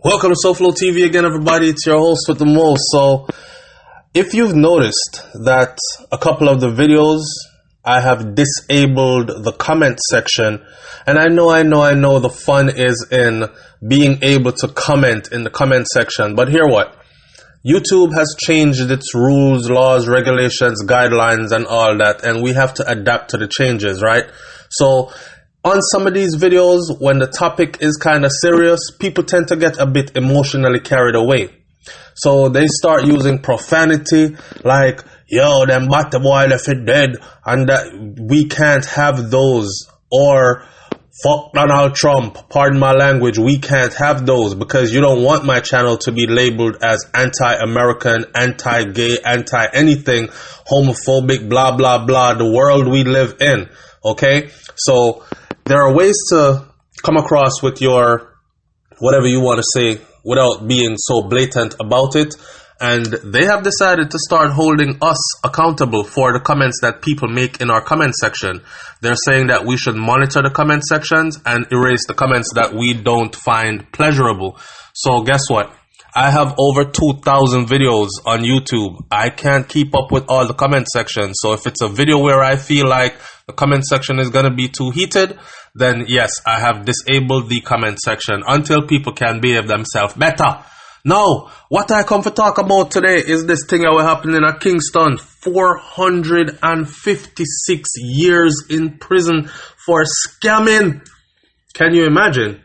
Welcome to SouFLoTV again, everybody. It's your host with the most. So, if you've noticed that a couple of the videos, I have disabled the comment section, and I know the fun is in being able to comment in the comment section, but hear what? YouTube has changed its rules, laws, regulations, guidelines, and all that, and we have to adapt to the changes, right? So, on some of these videos, when the topic is kind of serious, people tend to get a bit emotionally carried away. So they start using profanity like, yo, them batter boy left it dead, and that we can't have those. Or, fuck Donald Trump, pardon my language, we can't have those because you don't want my channel to be labeled as anti-American, anti-gay, anti-anything, homophobic, blah, blah, blah, the world we live in. Okay? So, there are ways to come across with your whatever you want to say without being so blatant about it. And they have decided to start holding us accountable for the comments that people make in our comment section. They're saying that we should monitor the comment sections and erase the comments that we don't find pleasurable. So guess what? I have over 2,000 videos on YouTube. I can't keep up with all the comment sections. So if it's a video where I feel like the comment section is going to be too heated, then yes, I have disabled the comment section until people can behave themselves better. Now, what I come to talk about today is this thing that will happen in Kingston. 456 years in prison for scamming. Can you imagine?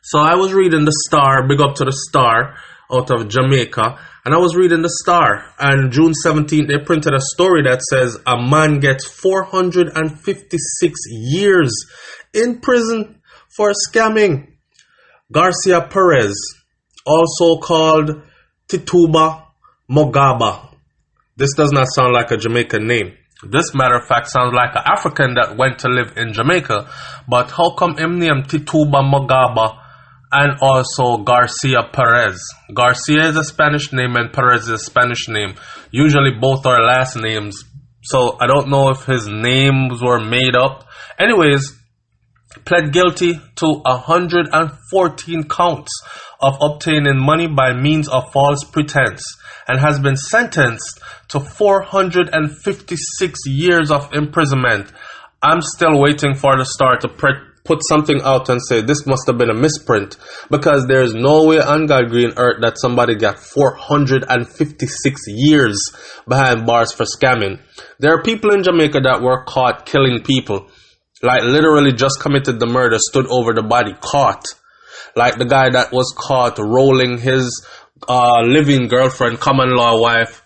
So I was reading the Star, big up to the Star out of Jamaica, and I was reading the Star, and June 17th they printed a story that says a man gets 456 years in prison for scamming. Garcia Perez, also called Tituba Mogaba. This does not sound like a Jamaican name. This, matter of fact, sounds like an African that went to live in Jamaica. But how come him named Tituba Mogaba and also Garcia Perez? Garcia is a Spanish name and Perez is a Spanish name. Usually both are last names. So I don't know if his names were made up. Anyways, pled guilty to 114 counts of obtaining money by means of false pretense and has been sentenced to 456 years of imprisonment. I'm still waiting for the Star to put something out and say this must have been a misprint, because there's no way on God green earth that somebody got 456 years behind bars for scamming. There are people in Jamaica that were caught killing people. Like literally just committed the murder, stood over the body, caught. Like the guy that was caught rolling his living girlfriend, common law wife,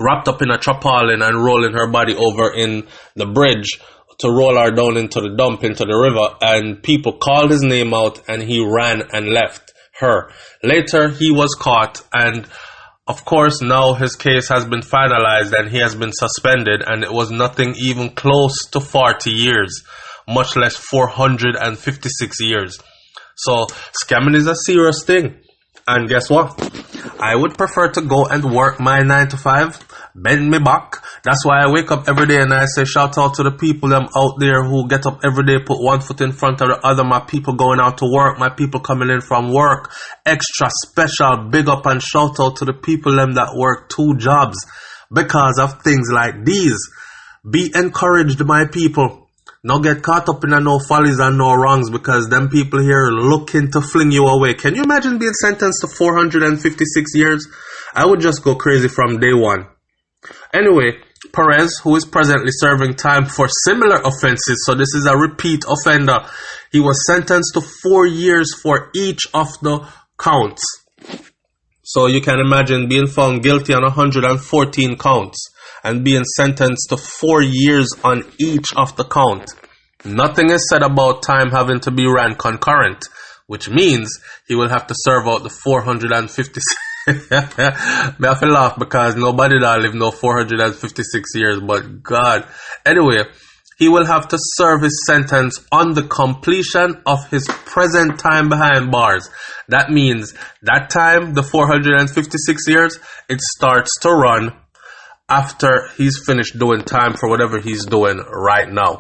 wrapped up in a tarpaulin and rolling her body over in the bridge to roll her down into the dump, into the river. And people called his name out and he ran and left her. Later he was caught, and of course, now his case has been finalized and he has been suspended, and it was nothing even close to 40 years, much less 456 years. So, scamming is a serious thing. And guess what? I would prefer to go and work my 9 to 5, bend me back. That's why I wake up every day and I say shout out to the people them out there who get up every day, put one foot in front of the other. My people going out to work, my people coming in from work. Extra special big up and shout out to the people them that work 2 jobs because of things like these. Be encouraged, my people. Not get caught up in no follies and no wrongs, because them people here looking to fling you away. Can you imagine being sentenced to 456 years? I would just go crazy from day one. Anyway, Perez, who is presently serving time for similar offenses, so this is a repeat offender, he was sentenced to 4 years for each of the counts. So you can imagine being found guilty on 114 counts and being sentenced to 4 years on each of the count. Nothing is said about time having to be ran concurrent, which means he will have to serve out the 456. I have to laugh because nobody that live no 456 years, but God. Anyway, he will have to serve his sentence on the completion of his present time behind bars. That means that time, the 456 years, it starts to run after he's finished doing time for whatever he's doing right now.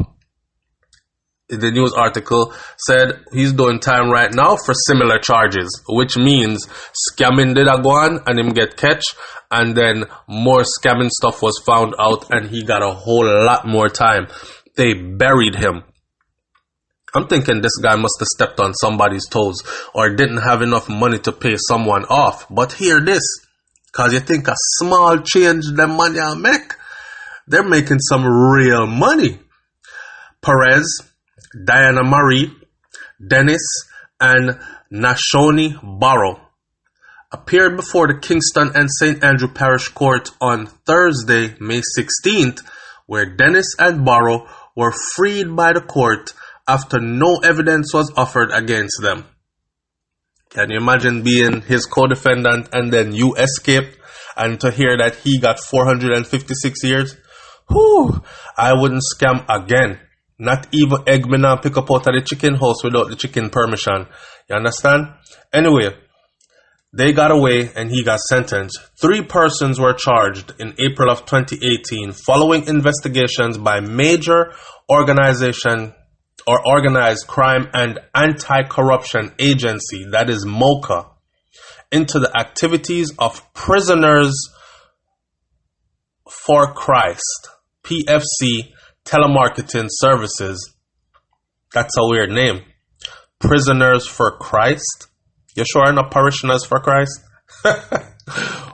the news article said he's doing time right now for similar charges, which means scamming did a go on and him get catch, and then more scamming stuff was found out and he got a whole lot more time. They buried him. I'm thinking this guy must have stepped on somebody's toes or didn't have enough money to pay someone off. But hear this, cause you think a small change the money I make, they're making some real money. Perez, Diana Marie, Dennis, and Nashoni Barrow appeared before the Kingston and St. Andrew Parish Court on Thursday, May 16th, where Dennis and Barrow were freed by the court after no evidence was offered against them. Can you imagine being his co-defendant and then you escaped, and to hear that he got 456 years? Whew, I wouldn't scam again. Not even egg me now pick up out of the chicken house without the chicken permission. You understand? Anyway, they got away and he got sentenced. 3 persons were charged in April of 2018 following investigations by major organized crime and anti-corruption agency, that is MOCA, into the activities of Prisoners for Christ, PFC telemarketing services. That's a weird name. Prisoners for Christ? You sure not Parishioners for Christ?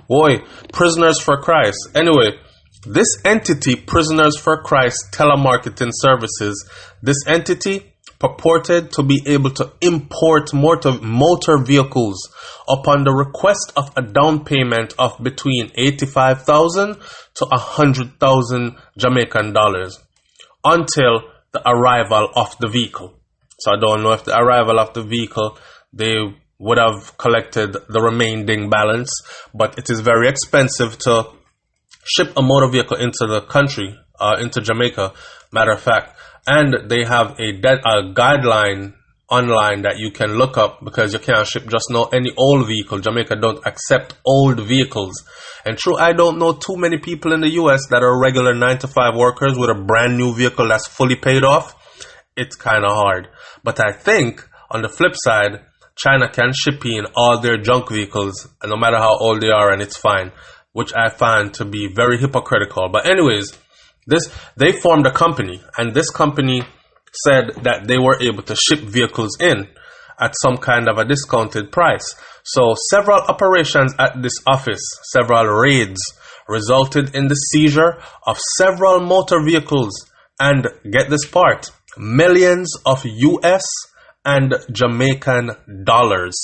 Boy, Prisoners for Christ. Anyway, this entity, Prisoners for Christ telemarketing services, this entity purported to be able to import motor vehicles upon the request of a down payment of between 85,000 to 100,000 Jamaican dollars until the arrival of the vehicle. So I don't know if the arrival of the vehicle, they would have collected the remaining balance, but it is very expensive to ship a motor vehicle into the country, into Jamaica, matter of fact. And they have a guideline online that you can look up, because you can't ship just any old vehicle. Jamaica don't accept old vehicles. And true, I don't know too many people in the US that are regular 9-to-5 workers with a brand new vehicle that's fully paid off. It's kind of hard. But I think on the flip side, China can ship in all their junk vehicles, no matter how old they are, and it's fine, which I find to be very hypocritical. But anyways, they formed a company, and this company said that they were able to ship vehicles in at some kind of a discounted price. So several operations at this office, several raids, resulted in the seizure of several motor vehicles and, get this part, millions of US and Jamaican dollars.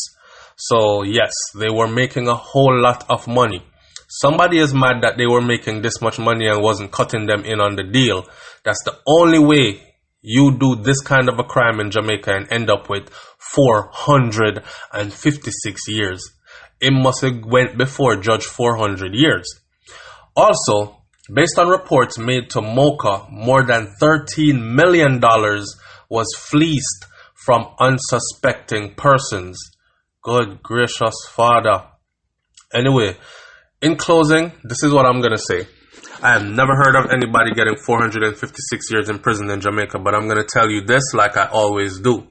So yes, they were making a whole lot of money. Somebody is mad that they were making this much money and wasn't cutting them in on the deal. That's the only way you do this kind of a crime in Jamaica and end up with 456 years. It must have went before Judge 400 years. Also, based on reports made to MOCA, more than $13 million was fleeced from unsuspecting persons. Good gracious Father. Anyway, in closing, this is what I'm going to say. I have never heard of anybody getting 456 years in prison in Jamaica, but I'm going to tell you this like I always do.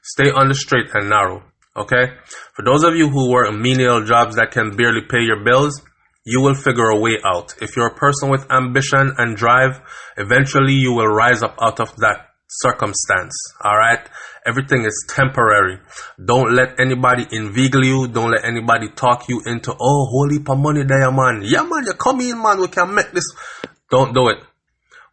Stay on the straight and narrow, okay? For those of you who work menial jobs that can barely pay your bills, you will figure a way out. If you're a person with ambition and drive, eventually you will rise up out of that circumstance, all right? Everything is temporary. Don't let anybody inveigle you. Don't let anybody talk you into, oh, whole heap of money there, man. Yeah, man, you come in, man. We can make this. Don't do it.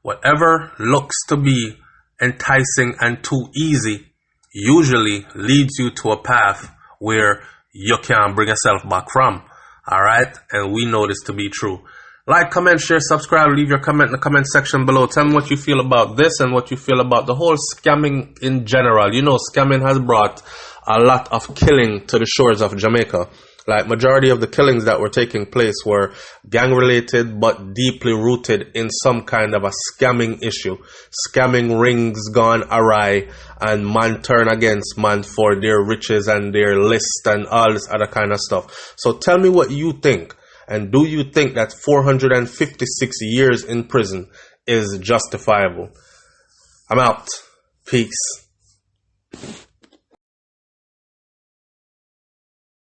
Whatever looks to be enticing and too easy usually leads you to a path where you can't bring yourself back from. All right? And we know this to be true. Like, comment, share, subscribe, leave your comment in the comment section below. Tell me what you feel about this and what you feel about the whole scamming in general. You know, scamming has brought a lot of killing to the shores of Jamaica. Like, majority of the killings that were taking place were gang-related but deeply rooted in some kind of a scamming issue. Scamming rings gone awry and man turn against man for their riches and their list and all this other kind of stuff. So tell me what you think. And do you think that 456 years in prison is justifiable? I'm out. Peace.